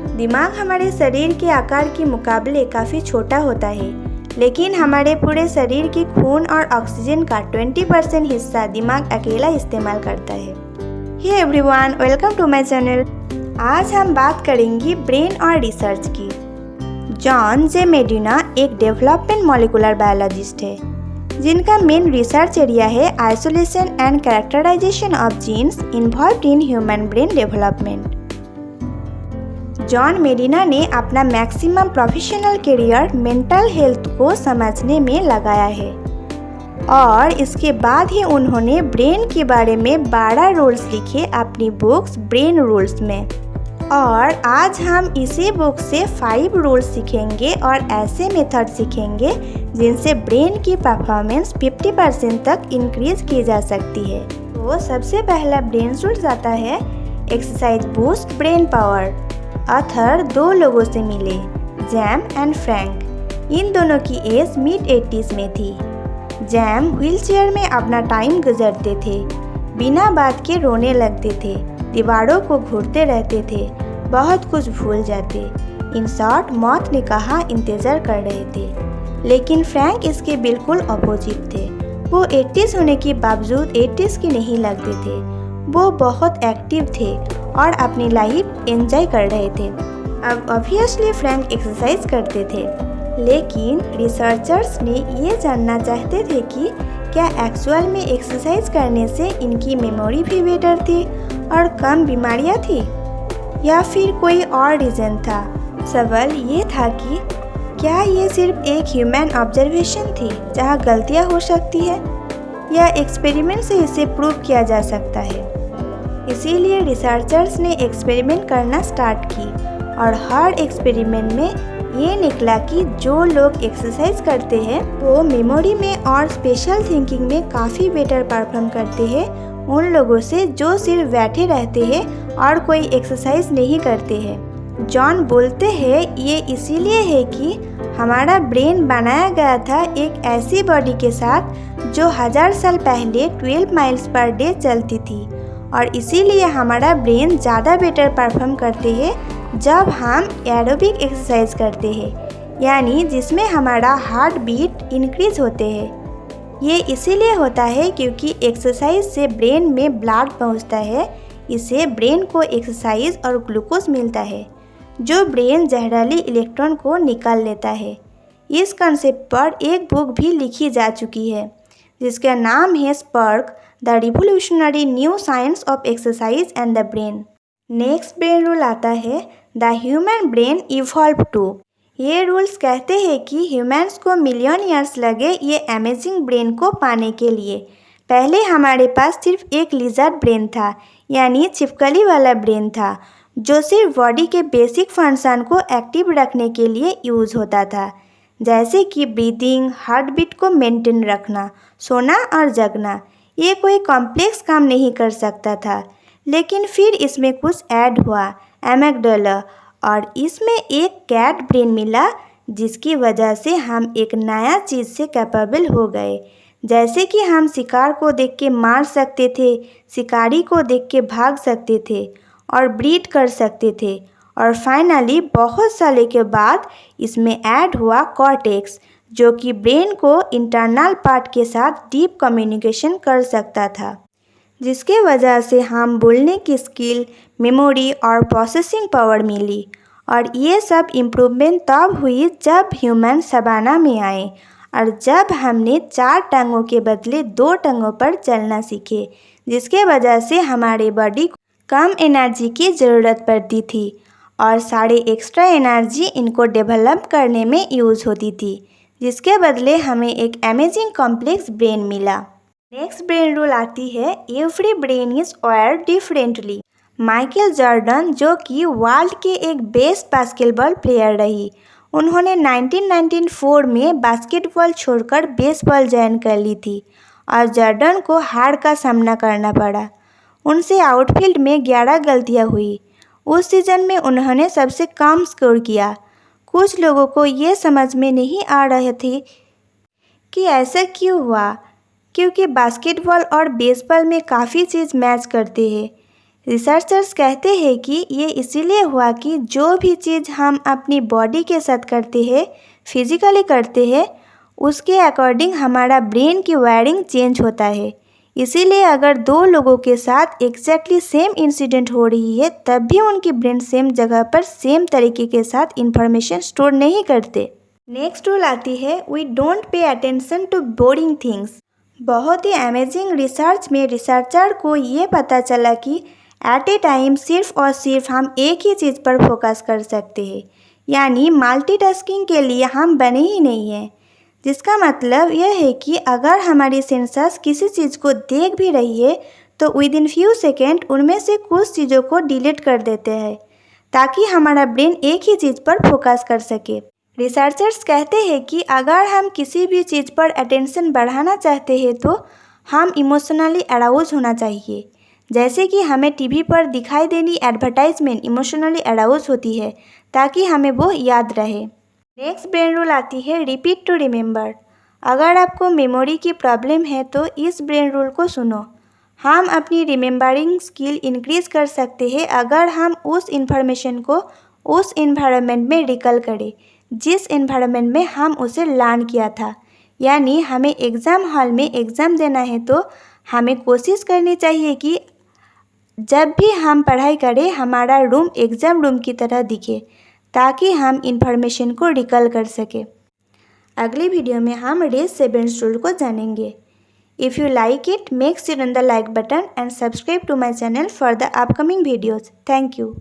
दिमाग हमारे शरीर के आकार के मुकाबले काफ़ी छोटा होता है, लेकिन हमारे पूरे शरीर के खून और ऑक्सीजन का 20% हिस्सा दिमाग अकेला इस्तेमाल करता है। Hey everyone, welcome to my channel. आज हम बात करेंगे ब्रेन और रिसर्च की। जॉन जे मेडिना एक डेवलपमेंट मॉलिक्यूलर बायोलॉजिस्ट है, जिनका मेन रिसर्च एरिया है isolation and characterization of genes involved in human brain development. John Medina ने अपना maximum professional career mental health को समझने में लगाया है और इसके बाद ही उन्होंने ब्रेन के बारे में 12 रूल्स लिखे अपनी बुक्स ब्रेन रूल्स में। और आज हम इसी बुक से 5 रूल्स सीखेंगे और ऐसे मेथड सीखेंगे जिनसे ब्रेन की परफॉर्मेंस 50% तक इंक्रीज की जा सकती है। तो सबसे पहला ब्रेन रूल्स आता है exercise boost brain power. Author 2 लोगों से मिले, जैम एंड फ्रैंक। इन दोनों की एज मिड 80s में थी। जैम व्हीलचेयर में अपना टाइम गुजरते थे, बिना बात के रोने लगते थे, दीवारों को घूरते रहते थे, बहुत कुछ भूल जाते। इन शॉर्ट मौत ने कहा इंतज़ार कर रहे थे। लेकिन फ्रैंक इसके बिल्कुल अपोजिट थे। वो 80s होने के बावजूद 80s के नहीं लगते थे। वो बहुत एक्टिव थे और अपनी लाइफ एंजॉय कर रहे थे। अब ऑब्वियसली फ्रैंक एक्सरसाइज करते थे, लेकिन रिसर्चर्स ने ये जानना चाहते थे कि क्या एक्चुअल में एक्सरसाइज करने से इनकी मेमोरी भी बेटर थी और कम बीमारियां थी, या फिर कोई और रीज़न था। सवाल ये था कि क्या ये सिर्फ एक ह्यूमन ऑब्जर्वेशन थी जहाँ गलतियाँ हो सकती है, या एक्सपेरिमेंट से इसे प्रूव किया जा सकता है। इसीलिए रिसर्चर्स ने एक्सपेरिमेंट करना स्टार्ट की और हर एक्सपेरिमेंट में ये निकला कि जो लोग एक्सरसाइज करते हैं वो मेमोरी में और स्पेशल थिंकिंग में काफ़ी बेटर परफॉर्म करते हैं उन लोगों से जो सिर्फ बैठे रहते हैं और कोई एक्सरसाइज नहीं करते हैं। जॉन बोलते हैं ये इसीलिए है कि हमारा ब्रेन बनाया गया था एक ऐसी बॉडी के साथ जो 1000 साल पहले 12 माइल्स पर डे चलती थी, और इसीलिए हमारा ब्रेन ज़्यादा बेटर परफॉर्म करते हैं जब हम एरोबिक एक्सरसाइज करते हैं, यानी जिसमें हमारा हार्ट बीट इंक्रीज होते हैं। ये इसीलिए होता है क्योंकि एक्सरसाइज से ब्रेन में ब्लड पहुंचता है। इससे ब्रेन को एक्सरसाइज और ग्लूकोज मिलता है जो ब्रेन जहरीली इलेक्ट्रॉन को निकाल लेता है। इस कंसेप्ट पर एक बुक भी लिखी जा चुकी है जिसका नाम है Spark the revolutionary new science of exercise and the brain. Next brain rule आता है the human brain evolve too. ये रूल्स कहते हैं कि ह्यूमन्स को मिलियन ईयर्स लगे ये अमेजिंग ब्रेन को पाने के लिए। पहले हमारे पास सिर्फ एक लिजर्ड ब्रेन था, यानी छिपकली वाला ब्रेन था, जो सिर्फ बॉडी के बेसिक फंक्शन को एक्टिव रखने के लिए यूज़ होता था, जैसे कि ब्रीदिंग, हार्ट बीट को मेंटेन रखना, सोना और जगना। ये कोई कॉम्प्लेक्स काम नहीं कर सकता था। लेकिन फिर इसमें कुछ ऐड हुआ, एमिगडाला, और इसमें एक कैट ब्रेन मिला, जिसकी वजह से हम एक नया चीज़ से कैपेबल हो गए। जैसे कि हम शिकार को देख के मार सकते थे, शिकारी को देख के भाग सकते थे और ब्रीड कर सकते थे। और फाइनली बहुत सालों के बाद इसमें ऐड हुआ कॉर्टेक्स, जो कि ब्रेन को इंटरनल पार्ट के साथ डीप कम्युनिकेशन कर सकता था, जिसके वजह से हम बोलने की स्किल, मेमोरी और प्रोसेसिंग पावर मिली। और ये सब इम्प्रूवमेंट तब हुई जब ह्यूमन सवाना में आए और जब हमने 4 टांगों के बदले 2 टांगों पर चलना सीखे, जिसके वजह से हमारे बॉडी को कम एनर्जी की ज़रूरत पड़ती थी और सारे एक्स्ट्रा एनर्जी इनको डेवलप करने में यूज़ होती थी, जिसके बदले हमें एक अमेजिंग कॉम्प्लेक्स ब्रेन मिला। नेक्स्ट ब्रेन रूल आती है every brain is wired differently. Michael Jordan, जो कि वर्ल्ड के एक बेस्ट बास्केटबॉल प्लेयर रही, उन्होंने 1994 में बास्केटबॉल छोड़कर बेसबॉल ज्वाइन कर ली थी और जॉर्डन को हार का सामना करना पड़ा। उनसे आउटफील्ड में 11 गलतियां हुई। उस सीज़न में उन्होंने सबसे कम स्कोर किया। कुछ लोगों को ये समझ में नहीं आ रहे थे कि ऐसा क्यों हुआ, क्योंकि बास्केटबॉल और बेसबॉल में काफ़ी चीज़ मैच करते हैं। रिसर्चर्स कहते हैं कि ये इसीलिए हुआ कि जो भी चीज़ हम अपनी बॉडी के साथ करते हैं, फिजिकली करते हैं, उसके अकॉर्डिंग हमारा ब्रेन की वायरिंग चेंज होता है। इसीलिए अगर दो लोगों के साथ एग्जैक्टली सेम इंसिडेंट हो रही है, तब भी उनकी ब्रेन सेम जगह पर सेम तरीके के साथ इंफॉर्मेशन स्टोर नहीं करते। नेक्स्ट रूल आती है, we don't pay attention to boring things. बहुत ही अमेजिंग रिसर्च में रिसर्चर को ये पता चला कि एट ए टाइम सिर्फ और सिर्फ हम एक ही चीज़ पर फोकस कर सकते हैं, यानी मल्टीटास्किंग के लिए हम बने ही नहीं हैं। जिसका मतलब यह है कि अगर हमारी सेंसर्स किसी चीज़ को देख भी रही है तो विद इन फ्यू सेकेंड उनमें से कुछ चीज़ों को डिलीट कर देते हैं ताकि हमारा ब्रेन एक ही चीज़ पर फोकस कर सके। रिसर्चर्स कहते हैं कि अगर हम किसी भी चीज़ पर अटेंशन बढ़ाना चाहते हैं तो हम इमोशनली अराउज होना चाहिए। जैसे कि हमें टीवी पर दिखाई देनी एडवर्टाइजमेंट इमोशनली अराउज होती है ताकि हमें वो याद रहे। नेक्स्ट ब्रेन रूल आती है, रिपीट टू रिमेंबर। अगर आपको मेमोरी की प्रॉब्लम है तो इस ब्रेन रूल को सुनो। हम अपनी रिमेंबरिंग स्किल इंक्रीज कर सकते हैं अगर हम उस इंफॉर्मेशन को उस इन्वायरमेंट में रिकॉल करें जिस इन्वायरमेंट में हम उसे लर्न किया था। यानी हमें एग्ज़ाम हॉल में एग्ज़ाम देना है तो हमें कोशिश करनी चाहिए कि जब भी हम पढ़ाई करें हमारा रूम एग्ज़ाम रूम की तरह दिखे ताकि हम इंफॉर्मेशन को रिकॉल कर सकें। अगली वीडियो में हम रेस 7 रूल को जानेंगे। If you like it, make sure on the like button and subscribe to my channel for the upcoming videos. Thank you.